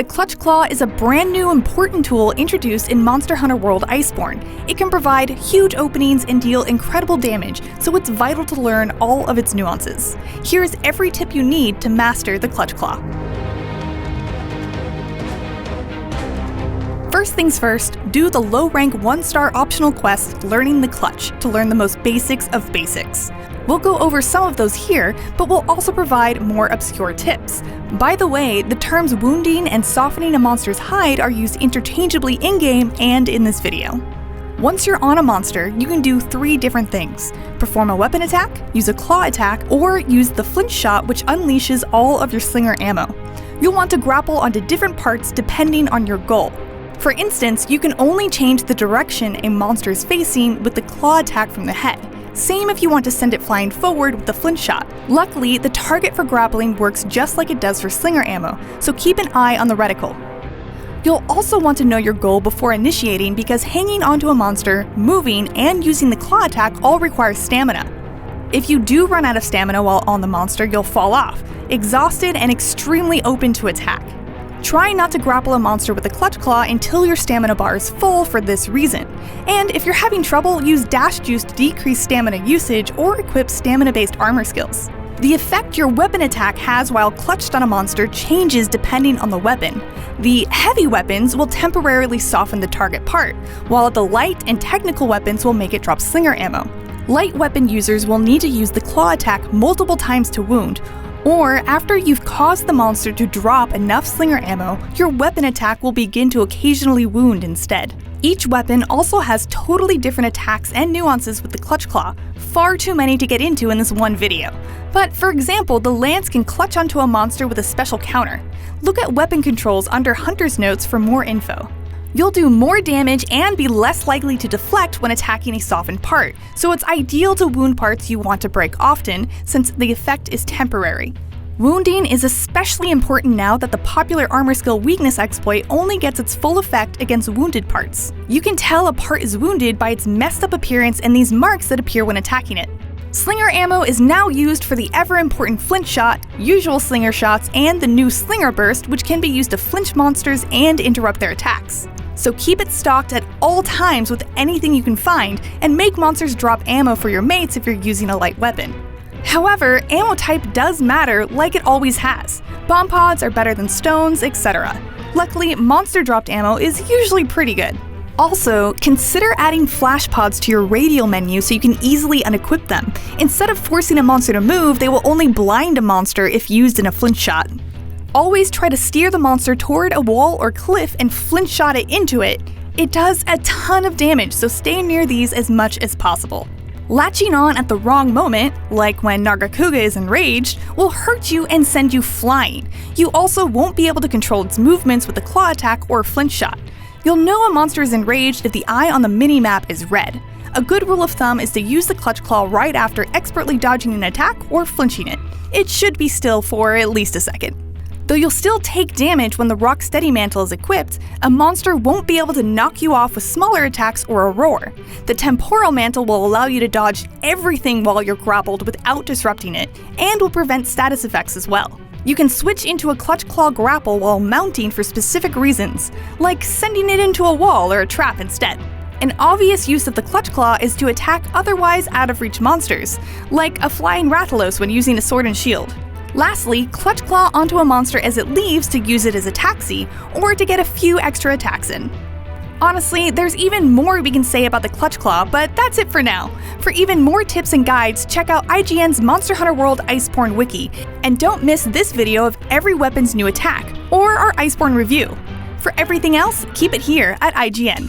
The Glutch Claw is a brand new important tool introduced in Monster Hunter World Iceborne. It can provide huge openings and deal incredible damage, so it's vital to learn all of its nuances. Here's every tip you need to master the Glutch Claw. First things first, do the low-rank 1-star optional quest Learning the Glutch to learn the most basics of basics. We'll go over some of those here, but we'll also provide more obscure tips. By the way, the terms wounding and softening a monster's hide are used interchangeably in-game and in this video. Once you're on a monster, you can do 3 different things: perform a weapon attack, use a claw attack, or use the flinch shot, which unleashes all of your slinger ammo. You'll want to grapple onto different parts depending on your goal. For instance, you can only change the direction a monster is facing with the claw attack from the head. Same if you want to send it flying forward with the flinch shot. Luckily, the target for grappling works just like it does for slinger ammo, so keep an eye on the reticle. You'll also want to know your goal before initiating because hanging onto a monster, moving, and using the claw attack all requires stamina. If you do run out of stamina while on the monster, you'll fall off, exhausted and extremely open to attack. Try not to grapple a monster with a Glutch Claw until your stamina bar is full for this reason. And if you're having trouble, use Dash Juice to decrease stamina usage or equip stamina-based armor skills. The effect your weapon attack has while clutched on a monster changes depending on the weapon. The heavy weapons will temporarily soften the target part, while the light and technical weapons will make it drop slinger ammo. Light weapon users will need to use the claw attack multiple times to wound, or after you've caused the monster to drop enough slinger ammo, your weapon attack will begin to occasionally wound instead. Each weapon also has totally different attacks and nuances with the Glutch Claw, far too many to get into in this one video. But for example, the lance can clutch onto a monster with a special counter. Look at weapon controls under Hunter's Notes for more info. You'll do more damage and be less likely to deflect when attacking a softened part, so it's ideal to wound parts you want to break often, since the effect is temporary. Wounding is especially important now that the popular armor skill weakness exploit only gets its full effect against wounded parts. You can tell a part is wounded by its messed up appearance and these marks that appear when attacking it. Slinger ammo is now used for the ever-important flinch shot, usual slinger shots, and the new slinger burst, which can be used to flinch monsters and interrupt their attacks. So keep it stocked at all times with anything you can find, and make monsters drop ammo for your mates if you're using a light weapon. However, ammo type does matter like it always has. Bomb pods are better than stones, etc. Luckily, monster dropped ammo is usually pretty good. Also, consider adding flash pods to your radial menu so you can easily unequip them. Instead of forcing a monster to move, they will only blind a monster if used in a flinch shot. Always try to steer the monster toward a wall or cliff and flinch shot it into it. It does a ton of damage, so stay near these as much as possible. Latching on at the wrong moment, like when Nargacuga is enraged, will hurt you and send you flying. You also won't be able to control its movements with a claw attack or flinch shot. You'll know a monster is enraged if the eye on the mini-map is red. A good rule of thumb is to use the Glutch Claw right after expertly dodging an attack or flinching it. It should be still for at least a second. Though you'll still take damage when the Rocksteady Mantle is equipped, a monster won't be able to knock you off with smaller attacks or a roar. The Temporal Mantle will allow you to dodge everything while you're grappled without disrupting it, and will prevent status effects as well. You can switch into a Glutch Claw grapple while mounting for specific reasons, like sending it into a wall or a trap instead. An obvious use of the Glutch Claw is to attack otherwise out-of-reach monsters, like a flying Rathalos when using a sword and shield. Lastly, Glutch Claw onto a monster as it leaves to use it as a taxi, or to get a few extra attacks in. Honestly, there's even more we can say about the Glutch Claw, but that's it for now. For even more tips and guides, check out IGN's Monster Hunter World Iceborne wiki, and don't miss this video of every weapon's new attack, or our Iceborne review. For everything else, keep it here at IGN.